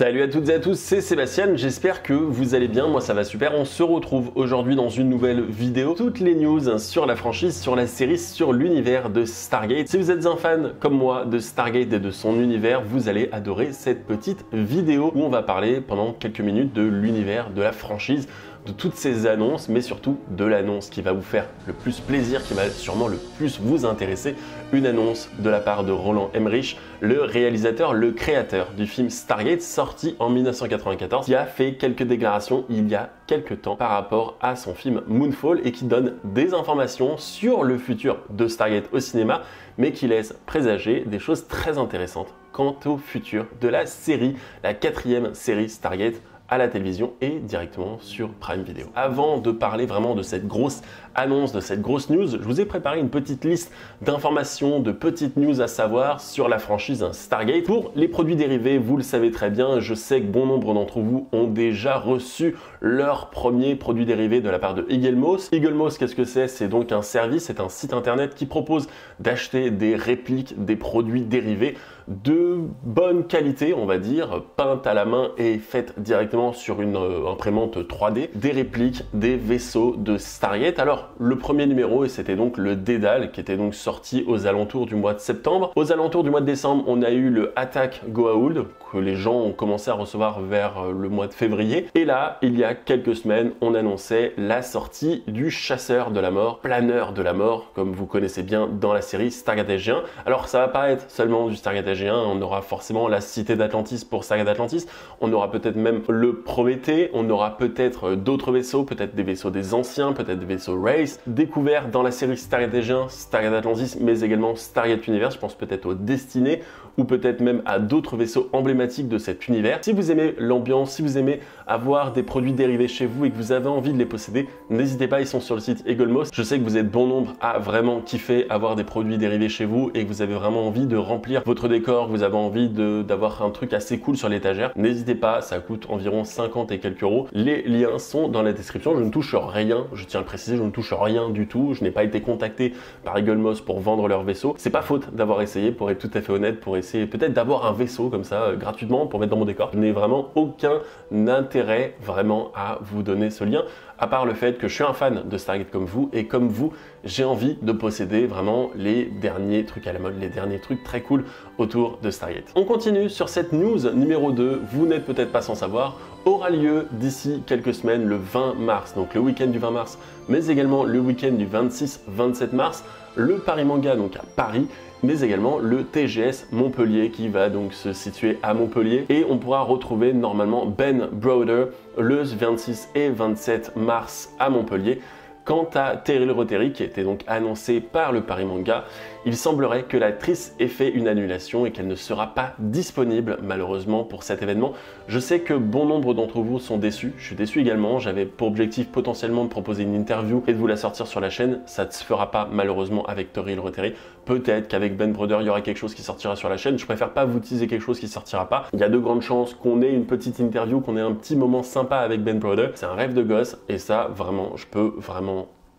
Salut à toutes et à tous, c'est Sébastien, j'espère que vous allez bien, moi ça va super. On se retrouve aujourd'hui dans une nouvelle vidéo. Toutes les news sur la franchise, sur la série, sur l'univers de Stargate. Si vous êtes un fan comme moi de Stargate et de son univers, vous allez adorer cette petite vidéo où on va parler pendant quelques minutes de l'univers de la franchise, de toutes ces annonces, mais surtout de l'annonce qui va vous faire le plus plaisir, qui va sûrement le plus vous intéresser. Une annonce de la part de Roland Emmerich, le réalisateur, le créateur du film Stargate, sorti en 1994, qui a fait quelques déclarations il y a quelques temps par rapport à son film Moonfall et qui donne des informations sur le futur de Stargate au cinéma, mais qui laisse présager des choses très intéressantes quant au futur de la série, la 4e série Stargate à la télévision et directement sur Prime Video. Avant de parler vraiment de cette grosse annonce, de cette grosse news, je vous ai préparé une petite liste d'informations, de petites news à savoir sur la franchise Stargate. Pour les produits dérivés, vous le savez très bien, je sais que bon nombre d'entre vous ont déjà reçu leur premier produit dérivé de la part de Eaglemoss. Eaglemoss, qu'est-ce que c'est? C'est donc un service, c'est un site internet qui propose d'acheter des répliques des produits dérivés de bonne qualité, on va dire, peintes à la main et faites directement sur une imprimante 3D, des répliques des vaisseaux de Stargate. Alors, le premier numéro, et c'était donc le Dédale, qui était donc sorti aux alentours du mois de septembre. Aux alentours du mois de décembre, on a eu le Attack Goa'uld, que les gens ont commencé à recevoir vers le mois de février. Et là, il y a quelques semaines, on annonçait la sortie du Chasseur de la Mort, Planeur de la Mort, comme vous connaissez bien dans la série Stargate SG1. Alors, ça va pas être seulement du Stargate SG1, on aura forcément la Cité d'Atlantis pour Stargate Atlantis, on aura peut-être même le Prométhée, on aura peut-être d'autres vaisseaux, peut-être des vaisseaux des anciens, peut-être des vaisseaux Wraith, découverts dans la série Stargate SG1, Stargate Atlantis, mais également Stargate Universe, je pense peut-être au Destiné, ou peut-être même à d'autres vaisseaux emblématiques de cet univers. Si vous aimez l'ambiance, si vous aimez avoir des produits dérivés chez vous et que vous avez envie de les posséder, n'hésitez pas, ils sont sur le site Eaglemoss. Je sais que vous êtes bon nombre à vraiment kiffer avoir des produits dérivés chez vous et que vous avez vraiment envie de remplir votre décor, que vous avez envie d'avoir un truc assez cool sur l'étagère. N'hésitez pas, ça coûte environ 50 et quelques euros. Les liens sont dans la description. Je ne touche rien, je tiens à le préciser, je ne touche rien du tout. Je n'ai pas été contacté par Eaglemoss pour vendre leur vaisseau. C'est pas faute d'avoir essayé, pour être tout à fait honnête, pour essayer peut-être d'avoir un vaisseau comme ça gratuitement pour mettre dans mon décor. Je n'ai vraiment aucun intérêt vraiment à vous donner ce lien, à part le fait que je suis un fan de Stargate comme vous, et comme vous, j'ai envie de posséder vraiment les derniers trucs à la mode, les derniers trucs très cool autour de Stargate. On continue sur cette news numéro 2, vous n'êtes peut-être pas sans savoir, aura lieu d'ici quelques semaines le 20 mars, donc le week-end du 20 mars, mais également le week-end du 26-27 mars, le Paris Manga, donc à Paris, mais également le TGS Montpellier qui va donc se situer à Montpellier, et on pourra retrouver normalement Ben Browder le 26 et 27 mars à Montpellier. Quant à Terry Rotary, qui était donc annoncé par le Paris Manga, il semblerait que l'actrice ait fait une annulation et qu'elle ne sera pas disponible malheureusement pour cet événement. Je sais que bon nombre d'entre vous sont déçus, je suis déçu également, j'avais pour objectif potentiellement de proposer une interview et de vous la sortir sur la chaîne, ça ne se fera pas malheureusement avec Terry Rotary. Peut-être qu'avec Ben Browder il y aura quelque chose qui sortira sur la chaîne, je préfère pas vous teaser quelque chose qui sortira pas. Il y a de grandes chances qu'on ait une petite interview, qu'on ait un petit moment sympa avec Ben Browder, c'est un rêve de gosse et ça vraiment, je peux vraiment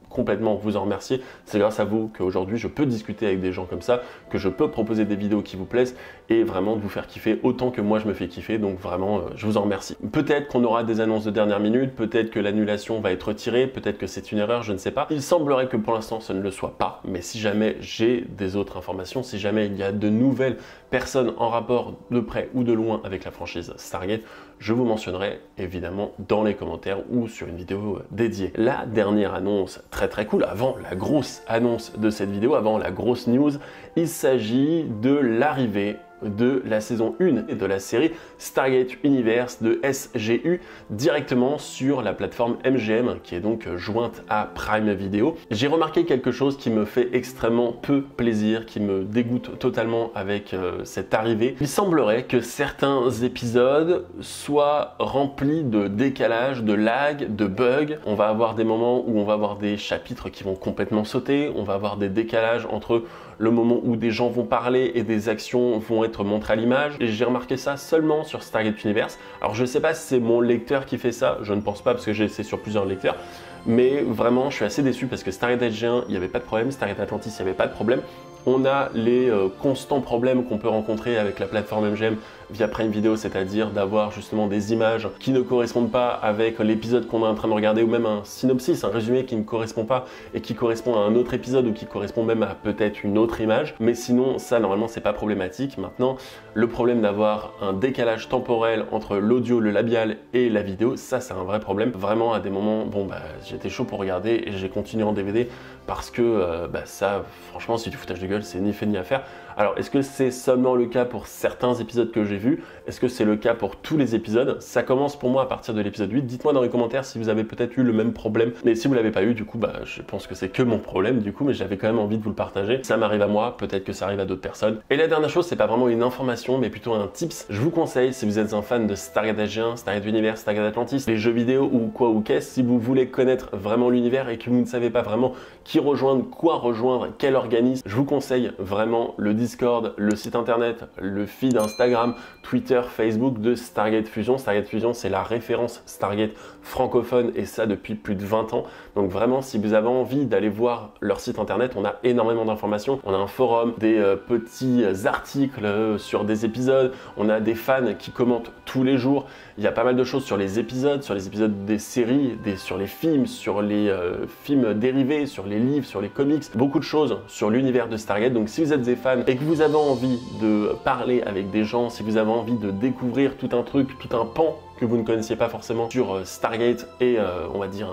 complètement vous en remercier. C'est grâce à vous qu'aujourd'hui je peux discuter avec des gens comme ça, que je peux proposer des vidéos qui vous plaisent et vraiment de vous faire kiffer autant que moi je me fais kiffer, donc vraiment je vous en remercie. Peut-être qu'on aura des annonces de dernière minute, peut-être que l'annulation va être retirée, peut-être que c'est une erreur, je ne sais pas. Il semblerait que pour l'instant ce ne le soit pas, mais si jamais j'ai des autres informations, si jamais il y a de nouvelles personnes en rapport de près ou de loin avec la franchise Stargate, je vous mentionnerai évidemment dans les commentaires ou sur une vidéo dédiée. La dernière annonce très cool, avant la grosse annonce de cette vidéo, avant la grosse news, il s'agit de l'arrivée de la saison 1 et de la série Stargate Universe de SGU directement sur la plateforme MGM qui est donc jointe à Prime Video. J'ai remarqué quelque chose qui me fait extrêmement peu plaisir, qui me dégoûte totalement avec cette arrivée. Il semblerait que certains épisodes soient remplis de décalage, de lag, de bugs. On va avoir des moments où on va avoir des chapitres qui vont complètement sauter, on va avoir des décalages entre le moment où des gens vont parler et des actions vont être montrées à l'image. Et j'ai remarqué ça seulement sur Stargate Universe. Alors je sais pas si c'est mon lecteur qui fait ça, je ne pense pas parce que j'ai essayé sur plusieurs lecteurs. Mais vraiment, je suis assez déçu parce que Stargate SG1, il n'y avait pas de problème, Stargate Atlantis, il n'y avait pas de problème. On a les constants problèmes qu'on peut rencontrer avec la plateforme MGM via Prime Video, c'est-à-dire d'avoir justement des images qui ne correspondent pas avec l'épisode qu'on est en train de regarder, ou même un synopsis, un résumé qui ne correspond pas et qui correspond à un autre épisode ou qui correspond même à peut-être une autre image. Mais sinon, ça normalement c'est pas problématique. Maintenant, le problème d'avoir un décalage temporel entre l'audio, le labial et la vidéo, ça c'est un vrai problème. Vraiment à des moments, bon bah j'étais chaud pour regarder et j'ai continué en DVD parce que ça, franchement, c'est du foutage de gueule, c'est ni fait ni à faire. Alors, est-ce que c'est seulement le cas pour certains épisodes que j'ai vus? Est-ce que c'est le cas pour tous les épisodes? Ça commence pour moi à partir de l'épisode 8. Dites-moi dans les commentaires si vous avez peut-être eu le même problème. Mais si vous l'avez pas eu, du coup, je pense que c'est que mon problème, du coup, mais j'avais quand même envie de vous le partager. Ça m'arrive à moi, peut-être que ça arrive à d'autres personnes. Et la dernière chose, c'est pas vraiment une information, mais plutôt un tips. Je vous conseille, si vous êtes un fan de Stargate SG1, Stargate Universe, Stargate Atlantis, les jeux vidéo ou quoi ou qu'est-ce, si vous voulez connaître vraiment l'univers et que vous ne savez pas vraiment qui rejoindre, quoi rejoindre, quel organisme, je vous conseille vraiment le Discord, le site internet, le feed Instagram, Twitter, Facebook de Stargate Fusion. Stargate Fusion, c'est la référence Stargate francophone et ça depuis plus de 20 ans. Donc vraiment, si vous avez envie d'aller voir leur site internet, on a énormément d'informations. On a un forum, des petits articles sur des épisodes, on a des fans qui commentent tous les jours. Il y a pas mal de choses sur les épisodes des séries, sur les films, sur les films dérivés, sur les livres, sur les comics, beaucoup de choses sur l'univers de Stargate. Donc si vous êtes des fans et que vous avez envie de parler avec des gens, si vous avez envie de découvrir tout un truc, tout un pan que vous ne connaissiez pas forcément sur Stargate et on va dire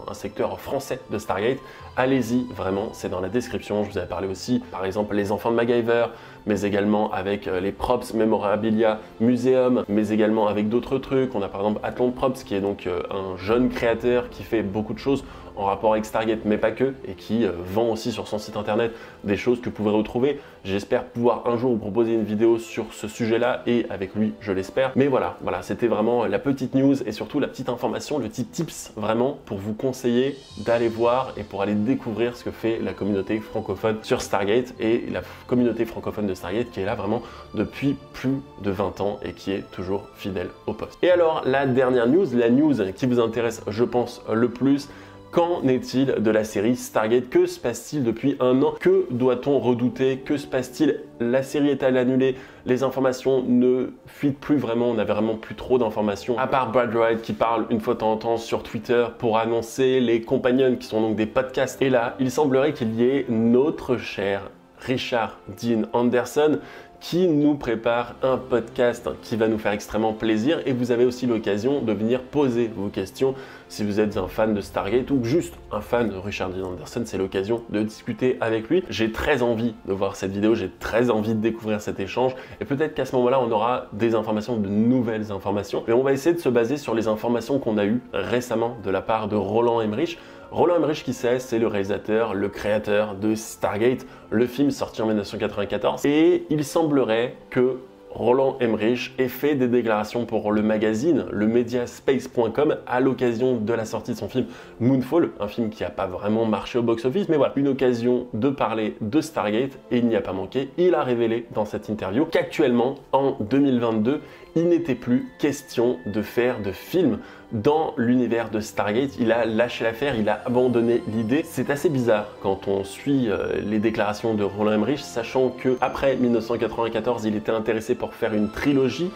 un secteur français de Stargate, allez-y, vraiment, c'est dans la description. Je vous avais parlé aussi, par exemple, les enfants de MacGyver, mais également avec les Props Memorabilia Museum, mais également avec d'autres trucs. On a par exemple Atlant Props, qui est donc un jeune créateur qui fait beaucoup de choses en rapport avec Stargate, mais pas que, et qui vend aussi sur son site internet des choses que vous pouvez retrouver. J'espère pouvoir un jour vous proposer une vidéo sur ce sujet-là, et avec lui, je l'espère. Mais voilà, c'était vraiment la petite news et surtout la petite information, le petit tips vraiment pour vous conseiller d'aller voir et pour aller découvrir ce que fait la communauté francophone sur Stargate et la communauté francophone de Stargate qui est là vraiment depuis plus de 20 ans et qui est toujours fidèle au poste. Et alors, la dernière news, la news qui vous intéresse, je pense, le plus, qu'en est-il de la série Stargate? Que se passe-t-il depuis un an? Que doit-on redouter? Que se passe-t-il? La série est-elle annulée? Les informations ne fuitent plus vraiment, on n'avait vraiment plus trop d'informations, à part Brad Wright qui parle une fois de temps en temps sur Twitter pour annoncer les Companions qui sont donc des podcasts. Et là, il semblerait qu'il y ait notre cher Richard Dean Anderson qui nous prépare un podcast qui va nous faire extrêmement plaisir, et vous avez aussi l'occasion de venir poser vos questions si vous êtes un fan de Stargate ou juste un fan de Richard Dean Anderson. C'est l'occasion de discuter avec lui. J'ai très envie de voir cette vidéo, j'ai très envie de découvrir cet échange, et peut-être qu'à ce moment-là on aura des informations, de nouvelles informations, mais on va essayer de se baser sur les informations qu'on a eues récemment de la part de Roland Emmerich. Roland Emmerich, qui c'est le réalisateur, le créateur de Stargate, le film sorti en 1994. Et il semblerait que Roland Emmerich ait fait des déclarations pour le magazine, le mediaspace.com, à l'occasion de la sortie de son film Moonfall, un film qui n'a pas vraiment marché au box-office, mais voilà, une occasion de parler de Stargate, et il n'y a pas manqué. Il a révélé dans cette interview qu'actuellement, en 2022, il n'était plus question de faire de film dans l'univers de Stargate. Il a lâché l'affaire, il a abandonné l'idée. C'est assez bizarre quand on suit les déclarations de Roland Emmerich, sachant que après 1994, il était intéressé pour faire une trilogie.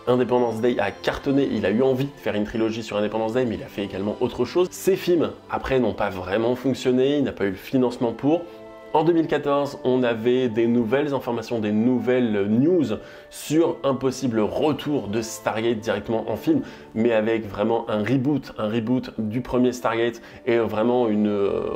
Independence Day a cartonné, il a eu envie de faire une trilogie sur Independence Day, mais il a fait également autre chose. Ces films, après, n'ont pas vraiment fonctionné, il n'a pas eu le financement pour. En 2014, on avait des nouvelles informations, des nouvelles news sur un possible retour de Stargate directement en film, mais avec vraiment un reboot du premier Stargate et vraiment une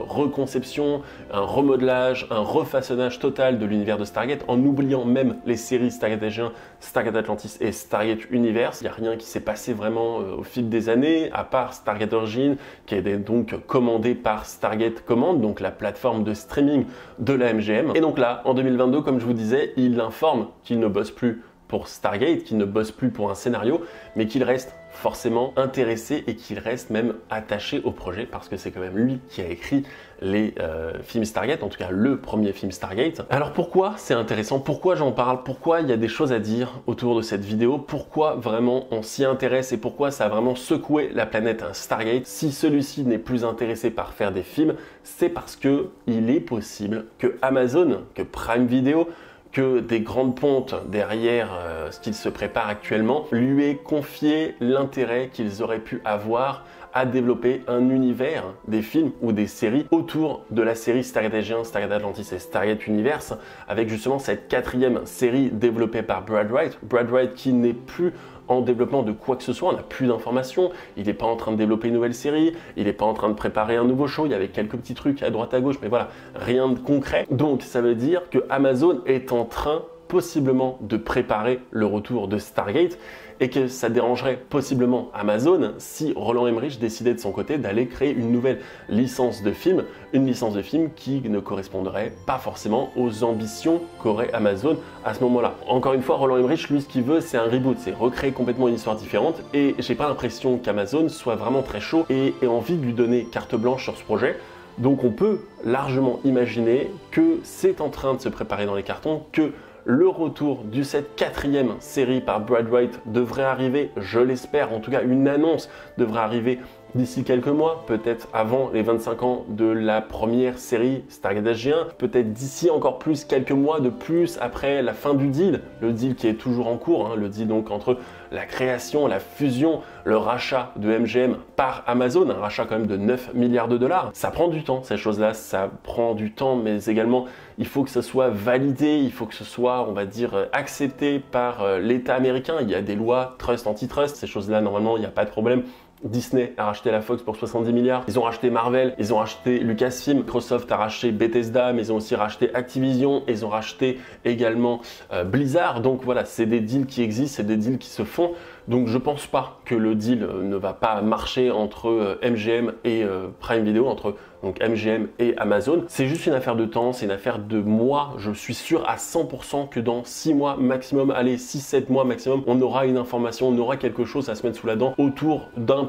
reconception, un remodelage, un refaçonnage total de l'univers de Stargate, en oubliant même les séries Stargate SG1, Stargate Atlantis et Stargate Universe. Il n'y a rien qui s'est passé vraiment au fil des années, à part Stargate Origin, qui est donc commandé par Stargate Command, donc la plateforme de streaming de la MGM. Et donc là, en 2022, comme je vous disais, il informe qu'il ne bosse plus pour Stargate, qu'il ne bosse plus pour un scénario, mais qu'il reste forcément intéressé et qu'il reste même attaché au projet parce que c'est quand même lui qui a écrit les films Stargate, en tout cas le premier film Stargate. Alors pourquoi c'est intéressant? Pourquoi j'en parle? Pourquoi il y a des choses à dire autour de cette vidéo? Pourquoi vraiment on s'y intéresse et pourquoi ça a vraiment secoué la planète Stargate? Si celui-ci n'est plus intéressé par faire des films, c'est parce que il est possible que Amazon, que Prime Video, que des grandes pontes derrière ce qu'il se prépare actuellement lui aient confié l'intérêt qu'ils auraient pu avoir à développer un univers, des films ou des séries autour de la série Stargate SG1, Stargate Atlantis et Stargate Universe, avec justement cette 4e série développée par Brad Wright. Brad Wright qui n'est plus en développement de quoi que ce soit, on n'a plus d'informations, il n'est pas en train de développer une nouvelle série, il n'est pas en train de préparer un nouveau show, il y avait quelques petits trucs à droite à gauche, mais voilà, rien de concret. Donc ça veut dire que Amazon est en train possiblement de préparer le retour de Stargate et que ça dérangerait possiblement Amazon si Roland Emmerich décidait de son côté d'aller créer une nouvelle licence de film, une licence de film qui ne correspondrait pas forcément aux ambitions qu'aurait Amazon à ce moment-là. Encore une fois, Roland Emmerich, lui, ce qu'il veut, c'est un reboot, c'est recréer complètement une histoire différente et j'ai pas l'impression qu'Amazon soit vraiment très chaud et ait envie de lui donner carte blanche sur ce projet. Donc on peut largement imaginer que c'est en train de se préparer dans les cartons, que le retour de cette 4e série par Brad Wright devrait arriver, je l'espère, en tout cas une annonce devrait arriver d'ici quelques mois, peut-être avant les 25 ans de la première série Stargate SG1, peut-être d'ici encore plus, quelques mois de plus après la fin du deal, le deal qui est toujours en cours, le deal donc entre la création, la fusion, le rachat de MGM par Amazon, un rachat quand même de 9 milliards de dollars. Ça prend du temps, ces choses-là, ça prend du temps, mais également il faut que ce soit validé, il faut que ce soit, on va dire, accepté par l'État américain. Il y a des lois trust, antitrust, ces choses-là, normalement, il n'y a pas de problème. Disney a racheté la Fox pour 70 milliards, ils ont racheté Marvel, ils ont racheté Lucasfilm, Microsoft a racheté Bethesda, mais ils ont aussi racheté Activision, ils ont racheté également Blizzard. Donc voilà, c'est des deals qui existent, c'est des deals qui se font. Donc je pense pas que le deal ne va pas marcher entre MGM et Prime Video, entre donc MGM et Amazon. C'est juste une affaire de temps, c'est une affaire de mois. Je suis sûr à 100% que dans 6 mois maximum, allez 6-7 mois maximum, on aura une information, on aura quelque chose à se mettre sous la dent autour d'un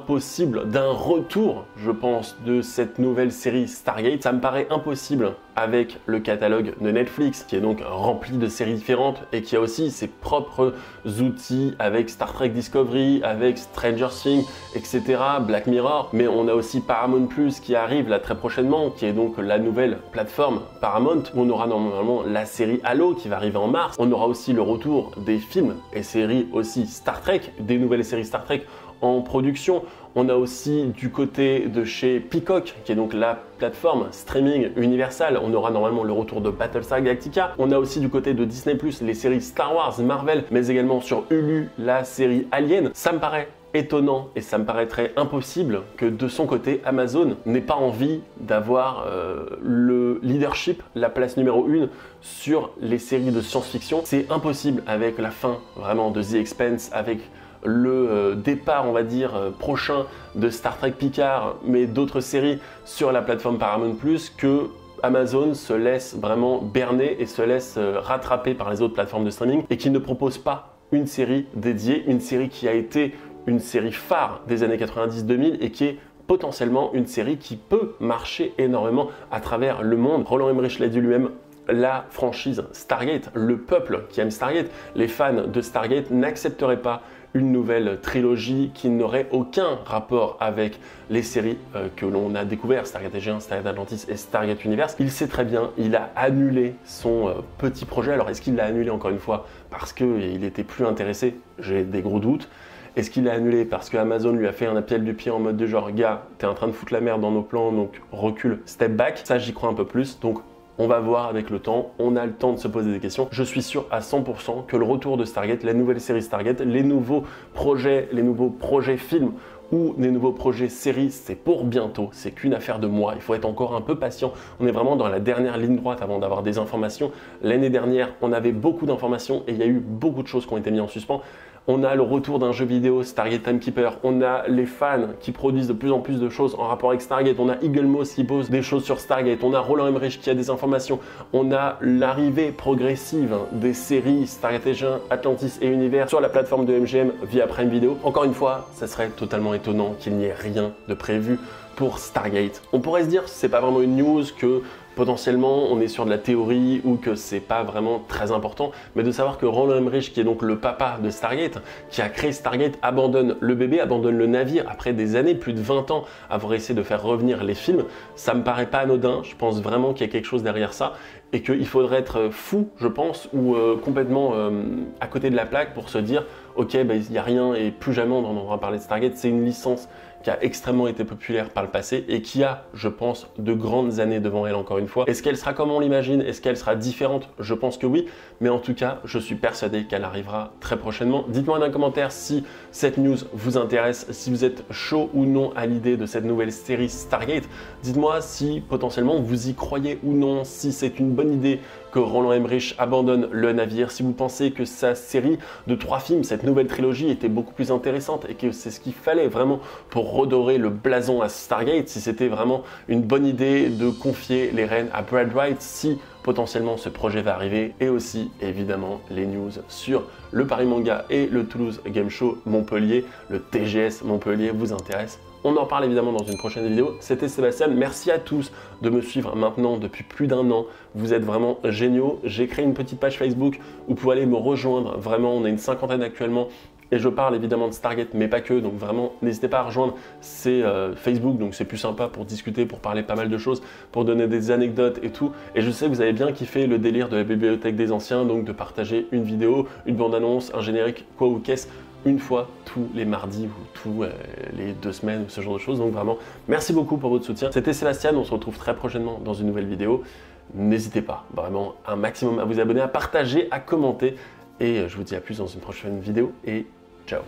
retour, je pense, de cette nouvelle série Stargate. Ça me paraît impossible avec le catalogue de Netflix qui est donc rempli de séries différentes et qui a aussi ses propres outils avec Star Trek Discovery, avec Stranger Things, etc., Black Mirror, mais on a aussi Paramount Plus qui arrive là très prochainement, qui est donc la nouvelle plateforme Paramount. On aura normalement la série Halo qui va arriver en mars, on aura aussi le retour des films et séries aussi Star Trek, des nouvelles séries Star Trek en production. On a aussi du côté de chez Peacock, qui est donc la plateforme streaming Universal, on aura normalement le retour de Battlestar Galactica. On a aussi du côté de Disney+, les séries Star Wars, Marvel, mais également sur Hulu, la série Alien. Ça me paraît étonnant et ça me paraîtrait impossible que de son côté, Amazon n'ait pas envie d'avoir le leadership, la place numéro 1 sur les séries de science-fiction. C'est impossible avec la fin vraiment de The Expanse, avec le départ, on va dire, prochain de Star Trek Picard, mais d'autres séries sur la plateforme Paramount+, que Amazon se laisse vraiment berner et se laisse rattraper par les autres plateformes de streaming et qui ne propose pas une série dédiée, une série qui a été une série phare des années 90-2000 et qui est potentiellement une série qui peut marcher énormément à travers le monde. Roland Emmerich l'a dit lui-même, la franchise Stargate, le peuple qui aime Stargate, les fans de Stargate n'accepteraient pas une nouvelle trilogie qui n'aurait aucun rapport avec les séries que l'on a découvert, Stargate SG1, Stargate Atlantis et Stargate Universe. Il sait très bien, il a annulé son petit projet. Alors est-ce qu'il l'a annulé encore une fois parce qu'il n'était plus intéressé? J'ai des gros doutes. Est-ce qu'il l'a annulé parce que Amazon lui a fait un appel du pied en mode de genre, gars, t'es en train de foutre la merde dans nos plans, donc recule, step back? Ça, j'y crois un peu plus. Donc on va voir avec le temps, on a le temps de se poser des questions. Je suis sûr à 100% que le retour de Stargate, la nouvelle série Stargate, les nouveaux projets films ou les nouveaux projets séries, c'est pour bientôt, c'est qu'une affaire de mois. Il faut être encore un peu patient. On est vraiment dans la dernière ligne droite avant d'avoir des informations. L'année dernière, on avait beaucoup d'informations et il y a eu beaucoup de choses qui ont été mises en suspens. on a le retour d'un jeu vidéo Stargate Timekeeper, on a les fans qui produisent de plus en plus de choses en rapport avec Stargate, on a Eagle Moss qui pose des choses sur Stargate, on a Roland Emmerich qui a des informations, on a l'arrivée progressive des séries Stargate Agent, Atlantis et Univers sur la plateforme de MGM via Prime Video. Encore une fois, ça serait totalement étonnant qu'il n'y ait rien de prévu pour Stargate. On pourrait se dire, c'est pas vraiment une news, que potentiellement on est sur de la théorie ou que c'est pas vraiment très important, mais de savoir que Roland Emmerich, qui est donc le papa de Stargate, qui a créé Stargate, abandonne le bébé, abandonne le navire après des années, plus de 20 ans, avoir essayé de faire revenir les films, ça me paraît pas anodin. Je pense vraiment qu'il y a quelque chose derrière ça et qu'il faudrait être fou, je pense, ou complètement à côté de la plaque pour se dire ok, il n'y a rien et plus jamais on en aura parlé de Stargate. C'est une licence qui a extrêmement été populaire par le passé et qui a, je pense, de grandes années devant elle encore une fois. Est-ce qu'elle sera comme on l'imagine? Est-ce qu'elle sera différente? Je pense que oui, mais en tout cas, je suis persuadé qu'elle arrivera très prochainement. Dites-moi dans les commentaires si cette news vous intéresse, si vous êtes chaud ou non à l'idée de cette nouvelle série Stargate. Dites-moi si potentiellement vous y croyez ou non, si c'est une bonne idée que Roland Emmerich abandonne le navire, si vous pensez que sa série de 3 films, cette nouvelle trilogie était beaucoup plus intéressante et que c'est ce qu'il fallait vraiment pour redorer le blason à Stargate, si c'était vraiment une bonne idée de confier les rênes à Brad Wright, si potentiellement ce projet va arriver, et aussi évidemment les news sur le Paris Manga et le Toulouse Game Show Montpellier, le TGS Montpellier vous intéresse. On en parle évidemment dans une prochaine vidéo. C'était Sébastien, merci à tous de me suivre maintenant depuis plus d'1 an. Vous êtes vraiment géniaux. J'ai créé une petite page Facebook où vous pouvez aller me rejoindre. Vraiment, on est une 50aine actuellement. Et je parle évidemment de Stargate, mais pas que. Donc vraiment, n'hésitez pas à rejoindre. C'est Facebook, donc c'est plus sympa pour discuter, pour parler pas mal de choses, pour donner des anecdotes et tout. Et je sais que vous avez bien kiffé le délire de la bibliothèque des anciens, donc de partager une vidéo, une bande-annonce, un générique, quoi ou qu'est-ce, une fois tous les mardis ou tous les 2 semaines ou ce genre de choses. Donc vraiment, merci beaucoup pour votre soutien. C'était Sébastien, on se retrouve très prochainement dans une nouvelle vidéo. N'hésitez pas, vraiment un maximum à vous abonner, à partager, à commenter. Et je vous dis à plus dans une prochaine vidéo et ciao.